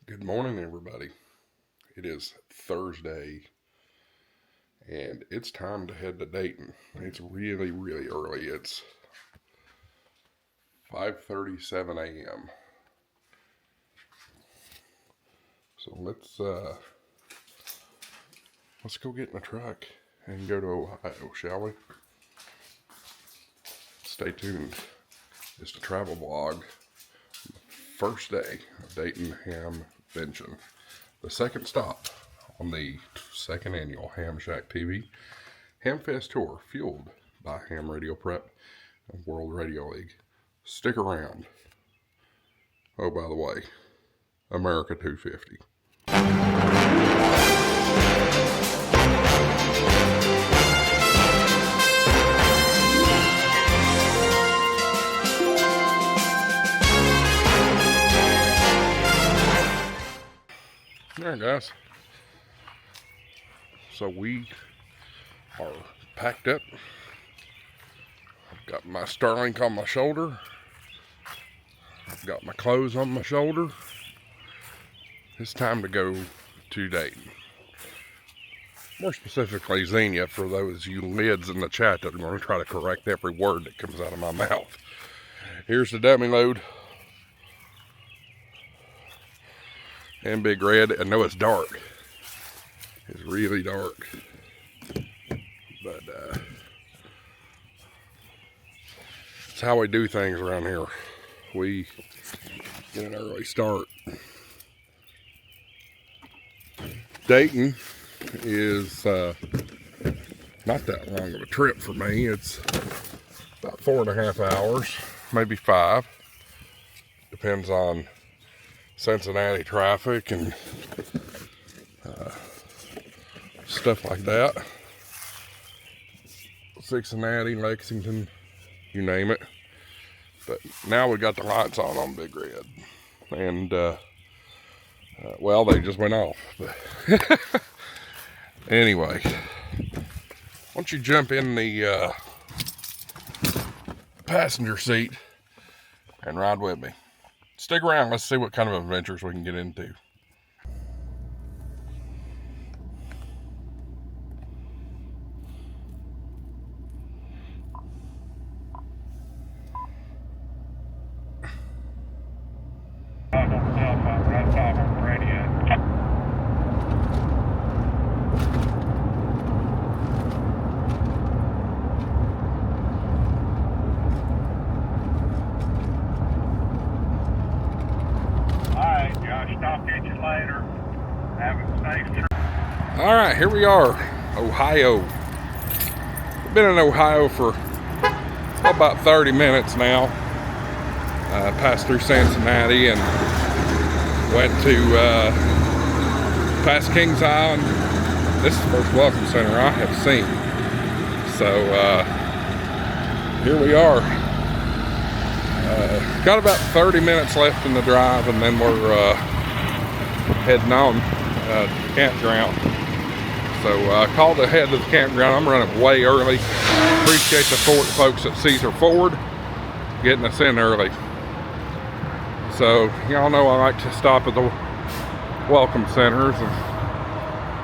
Good morning, everybody. It is Thursday, and it's time to head to Dayton. It's really, really early. It's 5:37 a.m. So let's go get in the truck and go to Ohio, shall we? Stay tuned. It's a travel vlog. First day of Dayton Hamvention. The second stop on the second annual HamShackTV Hamfest Tour, fueled by Ham Radio Prep and World Radio League. Stick around. Oh, by the way, America 250. All right, guys. So we are packed up. I've got my Starlink on my shoulder. I've got my clothes on my shoulder. It's time to go to Dayton. More specifically, Xenia, for those you lids in the chat that are going to try to correct every word that comes out of my mouth. Here's the dummy load. And Big Red. I know it's dark. It's really dark. But it's how we do things around here. We get an early start. Dayton is not that long of a trip for me. It's about 4.5 hours, maybe 5. Depends on Cincinnati traffic and stuff like that. Cincinnati, Lexington, you name it. But now we got the lights on Big Red. And, well, they just went off. Anyway, why don't you jump in the passenger seat and ride with me. Stick around, let's see what kind of adventures we can get into. All right, here we are, Ohio. We've been in Ohio for about 30 minutes now. Passed through Cincinnati and went to past Kings Island. This is the first welcome center I have seen. So here we are. Got about 30 minutes left in the drive, and then we're heading on to the campground. So called ahead to the campground. I'm running way early. Appreciate the folks at Caesar Ford getting us in early. So y'all know I like to stop at the welcome centers and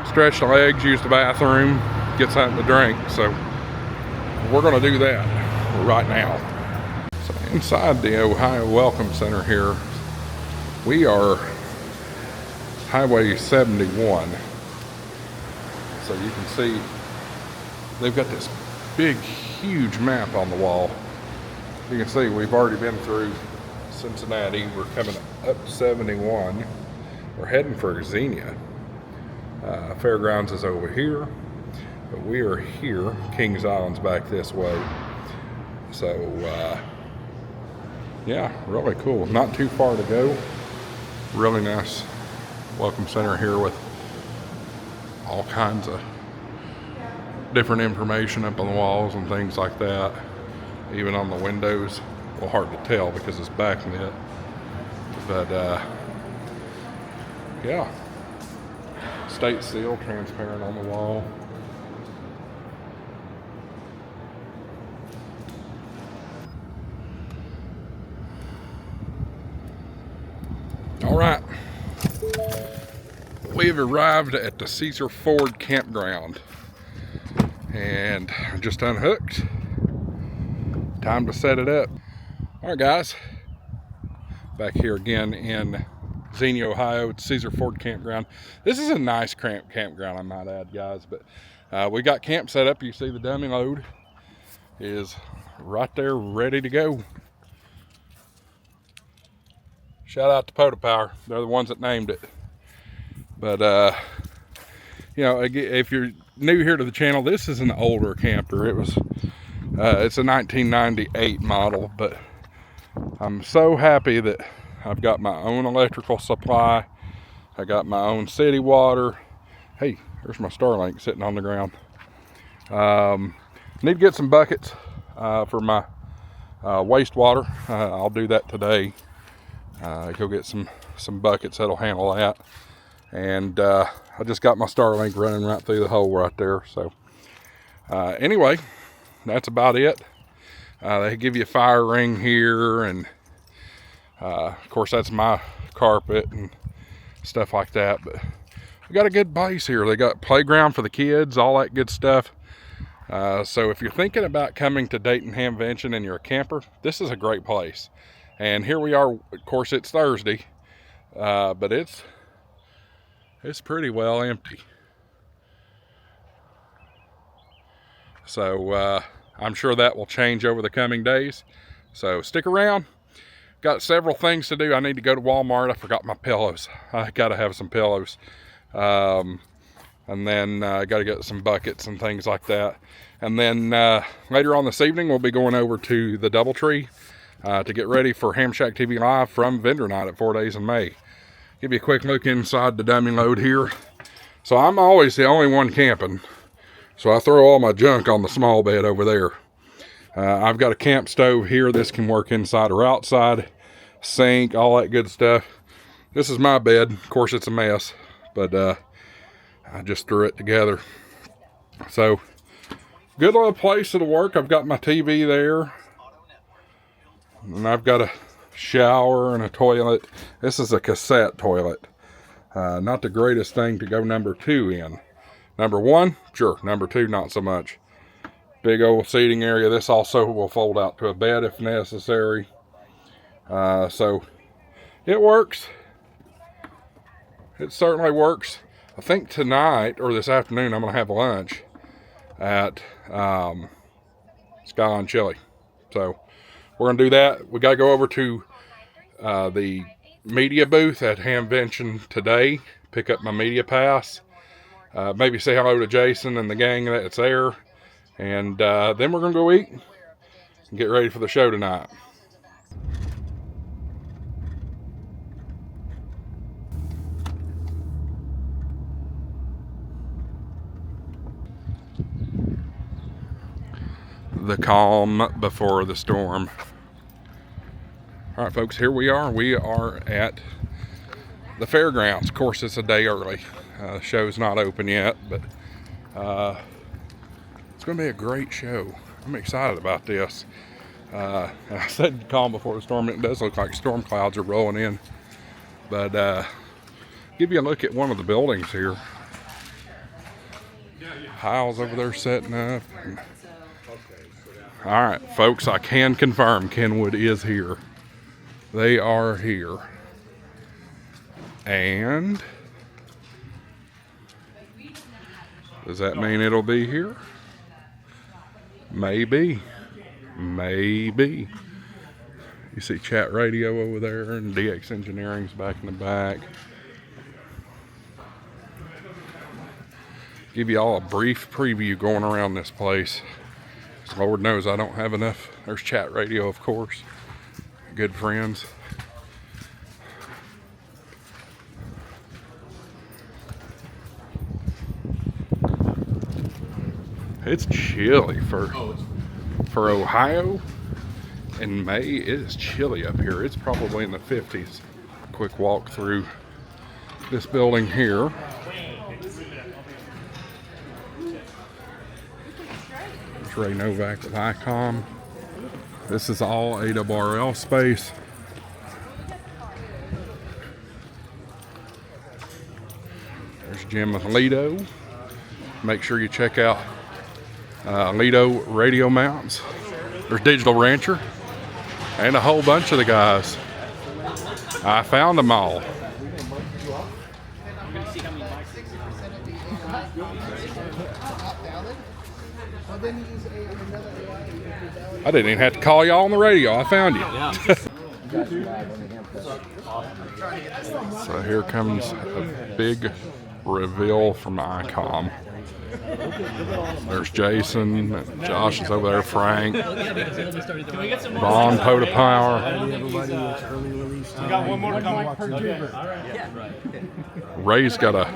stretch the legs, use the bathroom, get something to drink. So we're going to do that right now. So inside the Ohio Welcome Center here, we are Highway 71. So you can see they've got this big, huge map on the wall. You can see we've already been through Cincinnati. We're coming up 71. We're heading for Xenia. Fairgrounds is over here, but we are here. Kings Island's back this way. So yeah, really cool. Not too far to go. Really nice welcome center here with all kinds of different information up on the walls and things like that. Even on the windows. Well, hard to tell because it's backlit. But yeah. State seal, transparent on the wall. All right. We've arrived at the Caesar Ford campground and just unhooked. Time to set it up. All right, guys, back here again in Xenia, Ohio, at Caesar Ford campground. This is a nice campground, I might add, guys, but we got camp set up. You see the dummy load is right there ready to go. Shout out to Poto Power. They're the ones that named it. But you know, if you're new here to the channel, this is an older camper. It's a 1998 model, but I'm so happy that I've got my own electrical supply. I got my own city water. Hey, there's my Starlink sitting on the ground. Need to get some buckets for my wastewater. I'll do that today. Go get some buckets that'll handle that. And I just got my Starlink running right through the hole right there. So anyway, that's about it. They give you a fire ring here, and of course that's my carpet and stuff like that. But we got a good base here. They got playground for the kids, all that good stuff. So if you're thinking about coming to Dayton Hamvention and you're a camper, this is a great place. And here we are. Of course, it's Thursday, but it's pretty well empty. So I'm sure that will change over the coming days. So stick around. Got several things to do. I need to go to Walmart. I forgot my pillows. I got to have some pillows. And then I got to get some buckets and things like that. And then later on this evening, we'll be going over to the Doubletree to get ready for HamShackTV Live from Vendor Night at 4 Days in May. Give you a quick look inside the dummy load here. So I'm always the only one camping. So I throw all my junk on the small bed over there. I've got a camp stove here. This can work inside or outside. Sink, all that good stuff. This is my bed. Of course, it's a mess, but I just threw it together. So good little place to work. I've got my TV there. And I've got a shower and a toilet. This is a cassette toilet. Not the greatest thing to go number 2 in. Number 1, sure. Number 2, not so much. Big old seating area. This also will fold out to a bed if necessary. So it works. It certainly works. I think tonight or this afternoon I'm going to have lunch at Skyline Chili. So we're going to do that. We got to go over to the media booth at Hamvention today. Pick up my media pass. Maybe say hello to Jason and the gang that's there. And then we're going to go eat and get ready for the show tonight. The calm before the storm. All right, folks, here we are. We are at the fairgrounds. Of course, it's a day early. The show's not open yet, but it's going to be a great show. I'm excited about this. And I said calm before the storm. It does look like storm clouds are rolling in. But give you a look at one of the buildings here. Kyle's over there setting up. All right, folks, I can confirm Kenwood is here. They are here. And does that mean it'll be here? Maybe. Maybe. You see chat radio over there, and DX Engineering's back in the back. Give you all a brief preview going around this place. Lord knows I don't have enough. There's chat radio, of course. Good friends. It's chilly for Ohio in May. It is chilly up here. It's probably in the 50s. Quick walk through this building here. There's Ray Novak with ICOM. This is all ARRL space. Jim with Lido. Make sure you check out Lido radio mounts. There's Digital Rancher and a whole bunch of the guys. I found them all. I didn't even have to call y'all on the radio. I found you. So here comes a big reveal from ICOM. There's Jason, Josh is over there, Frank, Vaughn, Pota Power. Ray's got a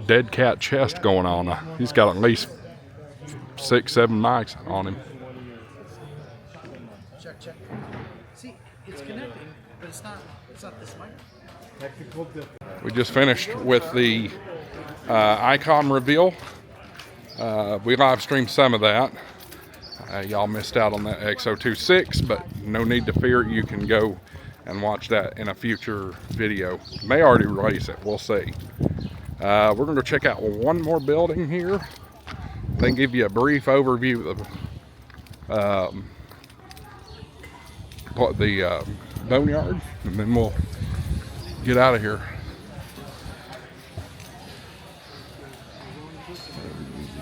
dead cat chest going on. He's got at least 6-7 mics on him. Check. See, it's connecting, but it's not this mic. We just finished with the ICOM reveal. We live streamed some of that. Y'all missed out on that X026, but no need to fear. You can go and watch that in a future video. May already release it. We'll see. We're going to go check out one more building here, then give you a brief overview of the boneyard, and then we'll get out of here.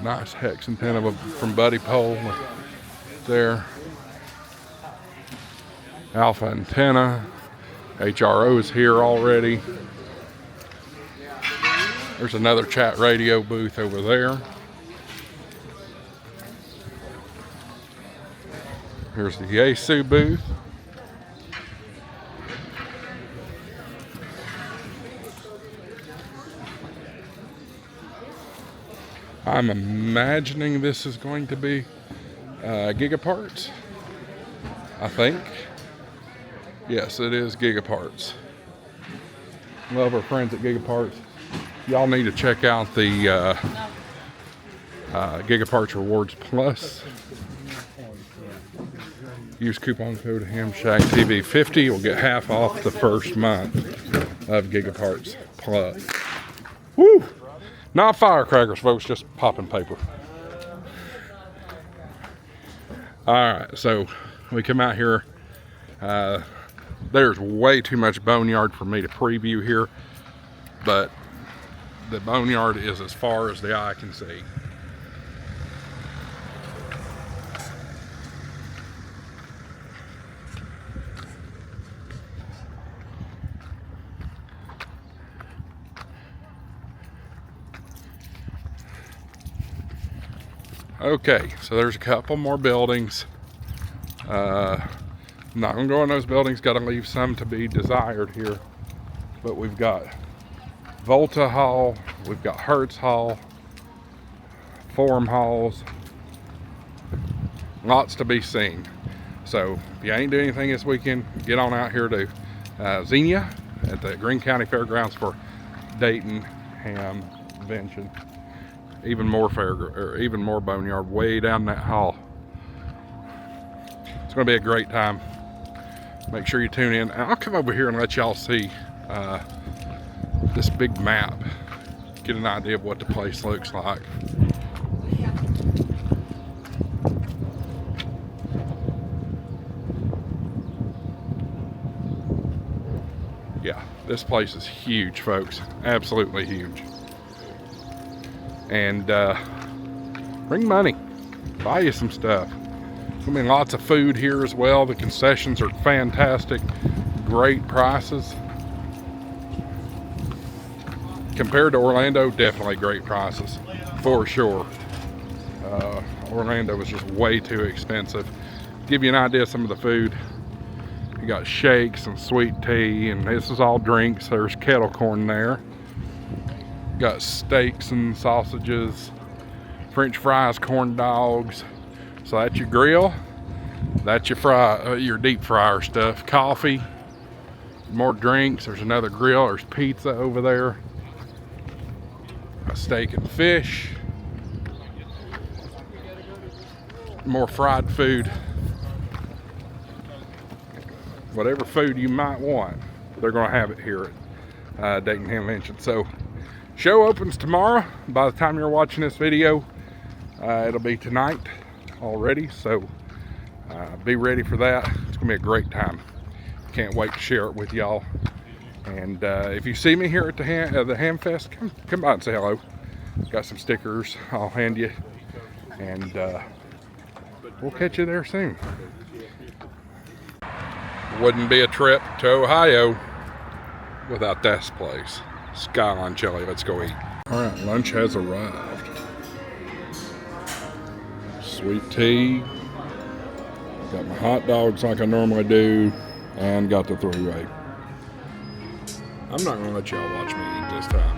Nice hex antenna from Buddy Pole there. Alpha antenna. HRO is here already. There's another chat radio booth over there. Here's the Yaesu booth. I'm imagining this is going to be Gigaparts, I think. Yes, it is Gigaparts. Love our friends at Gigaparts. Y'all need to check out the Gigaparts Rewards Plus. Use coupon code HamShackTV 50. You'll get half off the first month of Gigaparts Plus. Woo! Not firecrackers, folks, just popping paper. Alright, so we come out here. There's way too much boneyard for me to preview here, but the boneyard is as far as the eye can see. Okay, so there's a couple more buildings. I'm not gonna go in those buildings, gotta leave some to be desired here. But we've got Volta Hall, we've got Hertz Hall, Forum Halls, lots to be seen. So if you ain't doing anything this weekend, get on out here to Xenia at the Greene County Fairgrounds for Dayton Hamvention. Even more boneyard way down that hall. It's going to be a great time. Make sure you tune in. And I'll come over here and let y'all see this big map. Get an idea of what the place looks like. Yeah, this place is huge, folks. Absolutely huge. And bring money, buy you some stuff. I mean, lots of food here as well. The concessions are fantastic, great prices. Compared to Orlando, definitely great prices, for sure. Orlando was just way too expensive. Give you an idea of some of the food. You got shakes and sweet tea, and this is all drinks. There's kettle corn there. Got steaks and sausages, French fries, corn dogs. So that's your grill. That's your deep fryer stuff. Coffee, more drinks. There's another grill. There's pizza over there. A steak and fish. More fried food. Whatever food you might want, they're going to have it here at Dayton Hamvention. So Show opens tomorrow. By the time you're watching this video, it'll be tonight already, so be ready for that. It's gonna be a great time. Can't wait to share it with y'all. And if you see me here at the Hamfest, come by and say hello. Got some stickers I'll hand you, and we'll catch you there soon. Wouldn't be a trip to Ohio without this place. Skyline Chili. Let's go eat. All right, lunch has arrived. Sweet tea. Got my hot dogs like I normally do, and got the three-way. I'm not gonna let y'all watch me eat this time,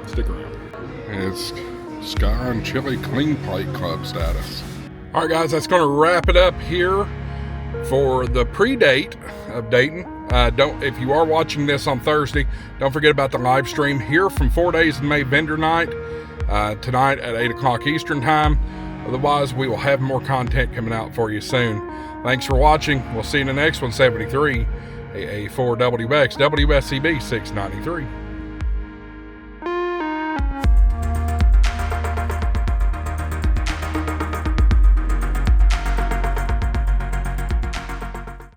so stick around. It's Skyline Chili Clean Plate Club status. All right, guys, that's gonna wrap it up here for the pre-date of Dayton. If you are watching this on Thursday, don't forget about the live stream here from 4 Days in May vendor night tonight at 8 o'clock Eastern time. Otherwise, we will have more content coming out for you soon. Thanks for watching. We'll see you in the next one. 73 AA4WX WSCB 693.